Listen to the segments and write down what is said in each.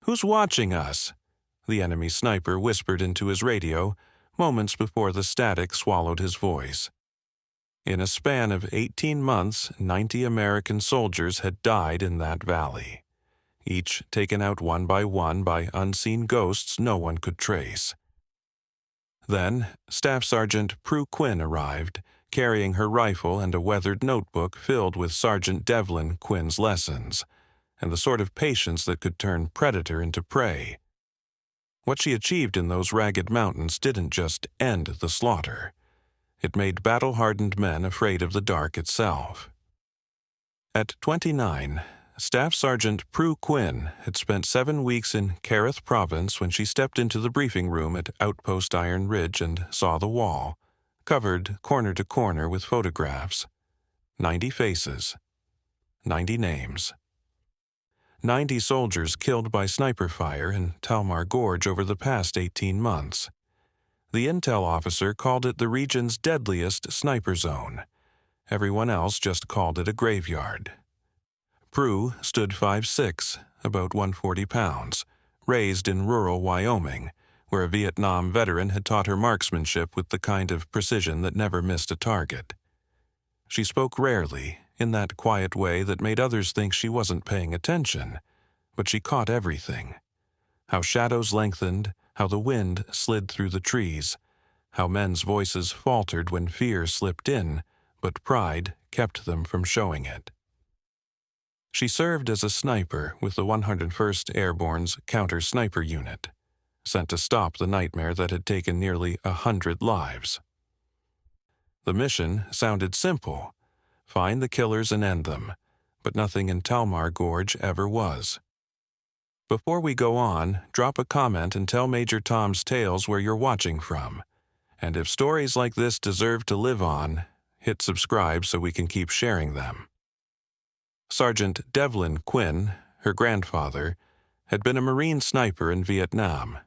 "Who's watching us?" the enemy sniper whispered into his radio, moments before the static swallowed his voice. In a span of 18 months, 90 American soldiers had died in that valley, each taken out one by unseen ghosts no one could trace. Then, Staff Sergeant Prue Quinn arrived, carrying her rifle and a weathered notebook filled with Sergeant Devlin Quinn's lessons, and the sort of patience that could turn predator into prey. What she achieved in those ragged mountains didn't just end the slaughter. It made battle-hardened men afraid of the dark itself. At 29, Staff Sergeant Prue Quinn had spent 7 weeks in Kerith Province when she stepped into the briefing room at Outpost Iron Ridge and saw the wall, covered corner to corner with photographs. 90 faces. 90 names. 90 soldiers killed by sniper fire in Talmar Gorge over the past 18 months. The intel officer called it the region's deadliest sniper zone. Everyone else just called it a graveyard. Prue stood 5'6", about 140 pounds, raised in rural Wyoming, where a Vietnam veteran had taught her marksmanship with the kind of precision that never missed a target. She spoke rarely, in that quiet way that made others think she wasn't paying attention, but she caught everything. How shadows lengthened, how the wind slid through the trees, how men's voices faltered when fear slipped in, but pride kept them from showing it. She served as a sniper with the 101st Airborne's counter-sniper unit, sent to stop the nightmare that had taken nearly 100 lives. The mission sounded simple: find the killers and end them, but nothing in Talmar Gorge ever was. Before we go on, drop a comment and tell Major Tom's Tales where you're watching from. And if stories like this deserve to live on, hit subscribe so we can keep sharing them. Sergeant Devlin Quinn, her grandfather, had been a Marine sniper in Vietnam.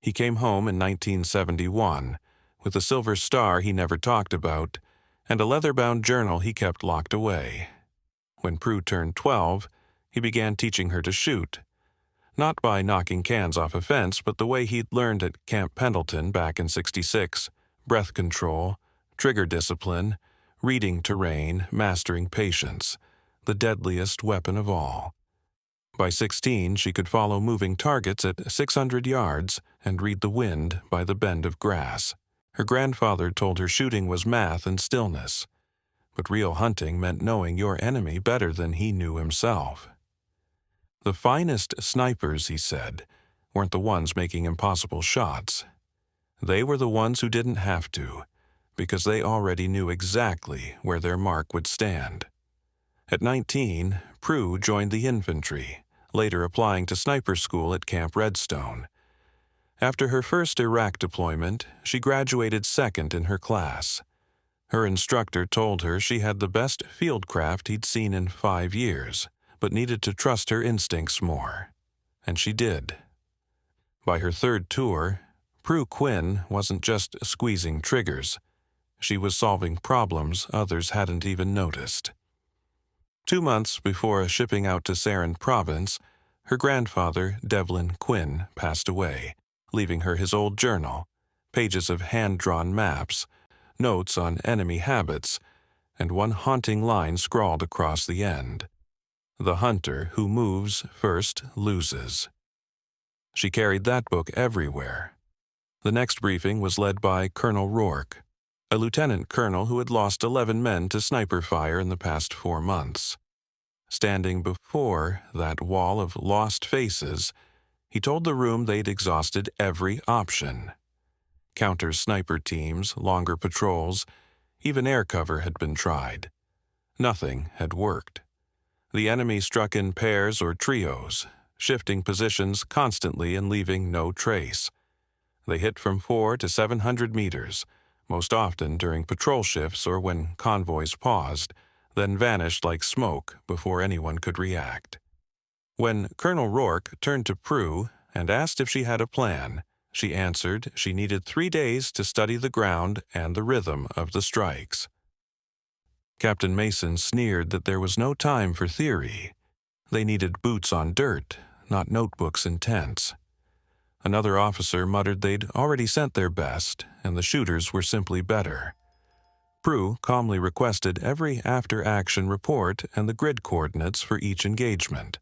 He came home in 1971 with a silver star he never talked about and a leather-bound journal he kept locked away. When Prue turned 12, he began teaching her to shoot. Not by knocking cans off a fence, but the way he'd learned at Camp Pendleton back in '66, breath control, trigger discipline, reading terrain, mastering patience, the deadliest weapon of all. By 16, she could follow moving targets at 600 yards and read the wind by the bend of grass. Her grandfather told her shooting was math and stillness, but real hunting meant knowing your enemy better than he knew himself. The finest snipers, he said, weren't the ones making impossible shots. They were the ones who didn't have to, because they already knew exactly where their mark would stand. At 19, Prue joined the infantry, later applying to sniper school at Camp Redstone. After her first Iraq deployment, she graduated second in her class. Her instructor told her she had the best fieldcraft he'd seen in 5 years, but needed to trust her instincts more. And she did. By her third tour, Prue Quinn wasn't just squeezing triggers. She was solving problems others hadn't even noticed. 2 months before shipping out to Sarin Province, her grandfather, Devlin Quinn, passed away, leaving her his old journal, pages of hand-drawn maps, notes on enemy habits, and one haunting line scrawled across the end: "The hunter who moves first loses." She carried that book everywhere. The next briefing was led by Colonel Rourke, a lieutenant colonel who had lost 11 men to sniper fire in the past 4 months. Standing before that wall of lost faces, he told the room they'd exhausted every option. Counter-sniper teams, longer patrols, even air cover had been tried. Nothing had worked. The enemy struck in pairs or trios, shifting positions constantly and leaving no trace. They hit from 400 to 700 meters, most often during patrol shifts or when convoys paused, then vanished like smoke before anyone could react. When Colonel Rourke turned to Prue and asked if she had a plan, she answered she needed 3 days to study the ground and the rhythm of the strikes. Captain Mason sneered that there was no time for theory. They needed boots on dirt, not notebooks and tents. Another officer muttered they'd already sent their best, and the shooters were simply better. Prue calmly requested every after-action report and the grid coordinates for each engagement.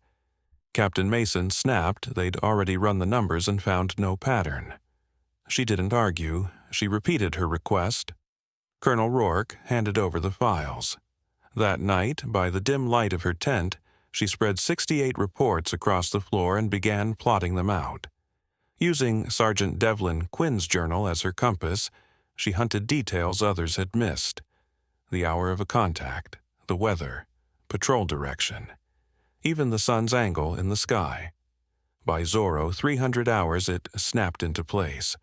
Captain Mason snapped they'd already run the numbers and found no pattern. She didn't argue. She repeated her request. Colonel Rourke handed over the files. That night, by the dim light of her tent, she spread 68 reports across the floor and began plotting them out. Using Sergeant Devlin Quinn's journal as her compass, she hunted details others had missed. The hour of a contact, the weather, patrol direction, even the sun's angle in the sky. By Zorro 300 hours it snapped into place.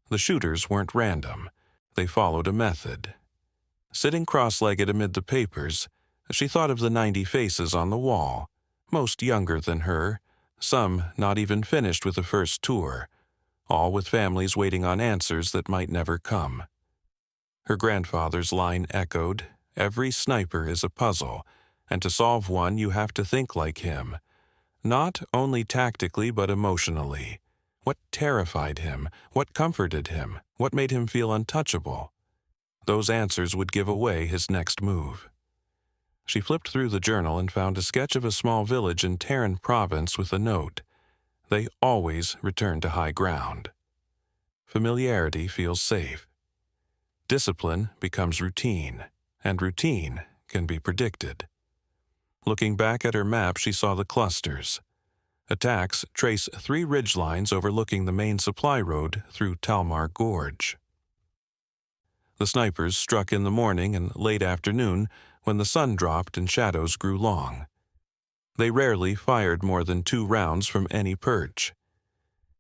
The shooters weren't random. They followed a method. Sitting cross-legged amid the papers, she thought of the 90 faces on the wall, most younger than her, some not even finished with the first tour, all with families waiting on answers that might never come. Her grandfather's line echoed, "Every sniper is a puzzle, and to solve one you have to think like him. Not only tactically but emotionally. What terrified him? What comforted him? What made him feel untouchable?" Those answers would give away his next move. She flipped through the journal and found a sketch of a small village in Terran province with a note. They always return to high ground. Familiarity feels safe. Discipline becomes routine, and routine can be predicted. Looking back at her map, she saw the clusters. Attacks trace 3 ridgelines overlooking the main supply road through Talmar Gorge. The snipers struck in the morning and late afternoon when the sun dropped and shadows grew long. They rarely fired more than 2 rounds from any perch.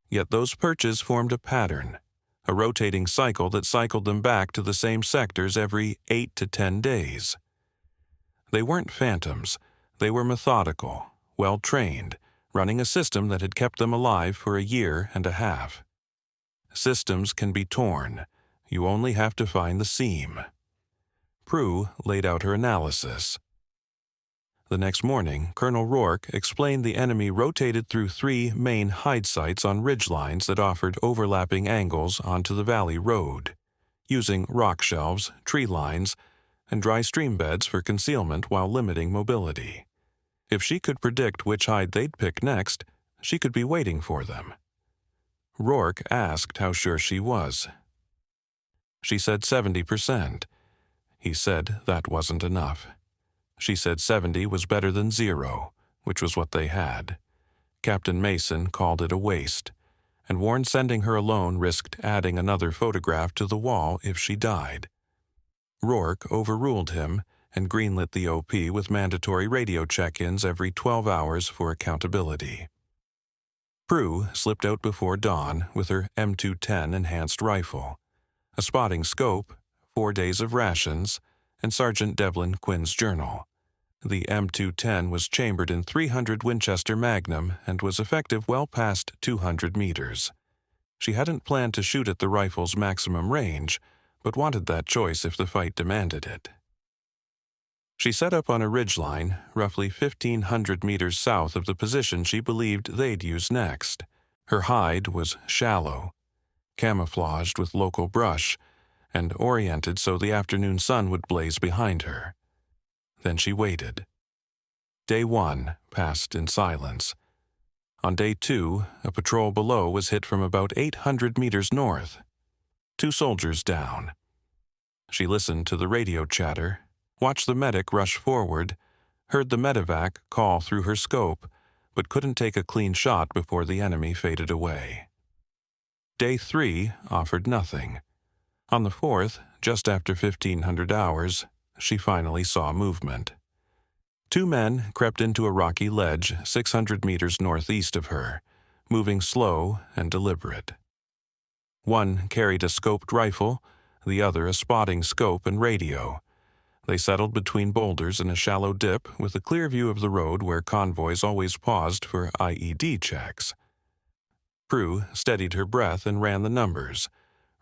Yet those perches formed a pattern, a rotating cycle that cycled them back to the same sectors every 8 to 10 days. They weren't phantoms. They were methodical, well-trained, running a system that had kept them alive for a year and a half. Systems can be torn. You only have to find the seam. Prue laid out her analysis. The next morning, Colonel Rourke explained the enemy rotated through 3 main hide sites on ridgelines that offered overlapping angles onto the valley road, using rock shelves, tree lines, and dry stream beds for concealment while limiting mobility. If she could predict which hide they'd pick next, she could be waiting for them. Rourke asked how sure she was. She said 70%. He said that wasn't enough. She said 70 was better than 0, which was what they had. Captain Mason called it a waste, and warned sending her alone risked adding another photograph to the wall if she died. Rourke overruled him and greenlit the OP with mandatory radio check-ins every 12 hours for accountability. Prue slipped out before dawn with her M210 enhanced rifle, a spotting scope, 4 days of rations, and Sergeant Devlin Quinn's journal. The M210 was chambered in .300 Winchester Magnum and was effective well past 200 meters. She hadn't planned to shoot at the rifle's maximum range, but wanted that choice if the fight demanded it. She set up on a ridgeline, roughly 1,500 meters south of the position she believed they'd use next. Her hide was shallow, camouflaged with local brush, and oriented so the afternoon sun would blaze behind her. Then she waited. Day 1 passed in silence. On day 2, a patrol below was hit from about 800 meters north. 2 soldiers down. She listened to the radio chatter, watched the medic rush forward, heard the medevac call through her scope, but couldn't take a clean shot before the enemy faded away. Day 3 offered nothing. On the 4th, just after 1,500 hours, she finally saw movement. 2 men crept into a rocky ledge 600 meters northeast of her, moving slow and deliberate. One carried a scoped rifle, the other a spotting scope and radio. They settled between boulders in a shallow dip with a clear view of the road where convoys always paused for IED checks. Prue steadied her breath and ran the numbers.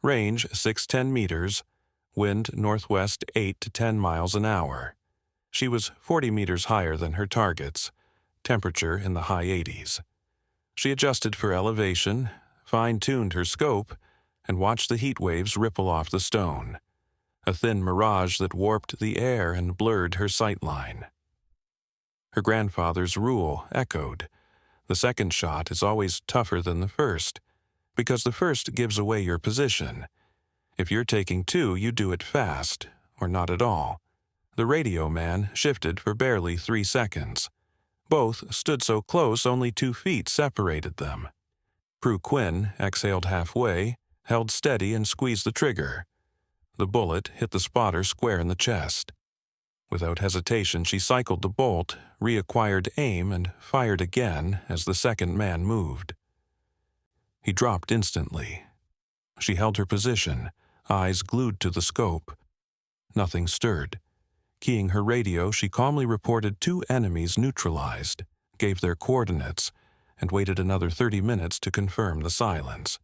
Range 610 meters, wind northwest 8 to 10 miles an hour. She was 40 meters higher than her targets, temperature in the high 80s. She adjusted for elevation, fine-tuned her scope, and watched the heat waves ripple off the stone, a thin mirage that warped the air and blurred her sightline. Her grandfather's rule echoed. The second shot is always tougher than the first, because the first gives away your position. If you're taking two, you do it fast, or not at all. The radio man shifted for barely 3 seconds. Both stood so close only 2 feet separated them. Prue Quinn exhaled halfway, held steady and squeezed the trigger. The bullet hit the spotter square in the chest. Without hesitation, she cycled the bolt, reacquired aim, and fired again as the second man moved. He dropped instantly. She held her position, eyes glued to the scope. Nothing stirred. Keying her radio, she calmly reported 2 enemies neutralized, gave their coordinates, and waited another 30 minutes to confirm the silence.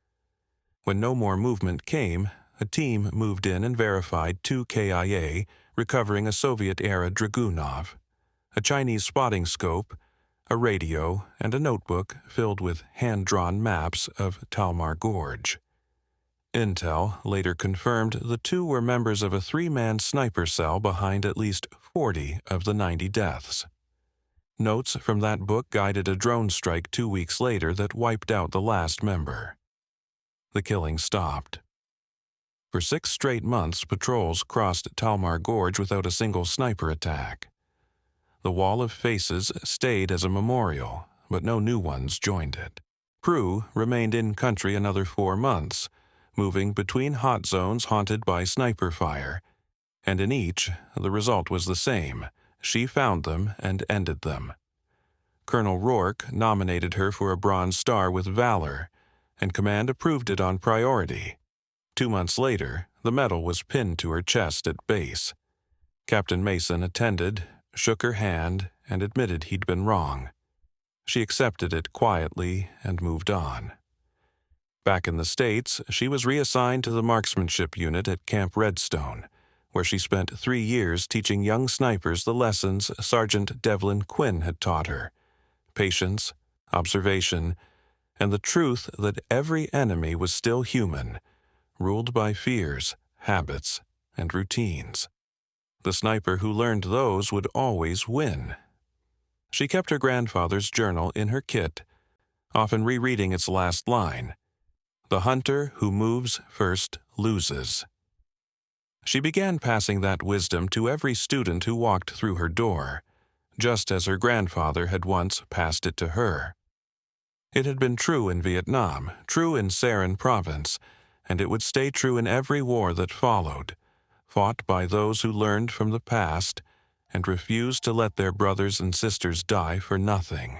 When no more movement came, a team moved in and verified 2 KIA, recovering a Soviet-era Dragunov, a Chinese spotting scope, a radio, and a notebook filled with hand-drawn maps of Talmar Gorge. Intel later confirmed the 2 were members of a 3-man sniper cell behind at least 40 of the 90 deaths. Notes from that book guided a drone strike 2 weeks later that wiped out the last member. The killing stopped. For 6 straight months, patrols crossed Talmar Gorge without a single sniper attack. The wall of faces stayed as a memorial, but no new ones joined it. Prue remained in country another 4 months, moving between hot zones haunted by sniper fire, and in each, the result was the same. She found them and ended them. Colonel Rourke nominated her for a Bronze Star with Valor, and command approved it on priority. 2 months later, the medal was pinned to her chest at base. Captain Mason attended, shook her hand, and admitted he'd been wrong. She accepted it quietly and moved on. Back in the States, she was reassigned to the marksmanship unit at Camp Redstone, where she spent 3 years teaching young snipers the lessons Sergeant Devlin Quinn had taught her: patience, observation, and the truth that every enemy was still human, ruled by fears, habits, and routines. The sniper who learned those would always win. She kept her grandfather's journal in her kit, often rereading its last line: "The hunter who moves first loses." She began passing that wisdom to every student who walked through her door, just as her grandfather had once passed it to her. It had been true in Vietnam, true in Sarin Province, and it would stay true in every war that followed, fought by those who learned from the past and refused to let their brothers and sisters die for nothing.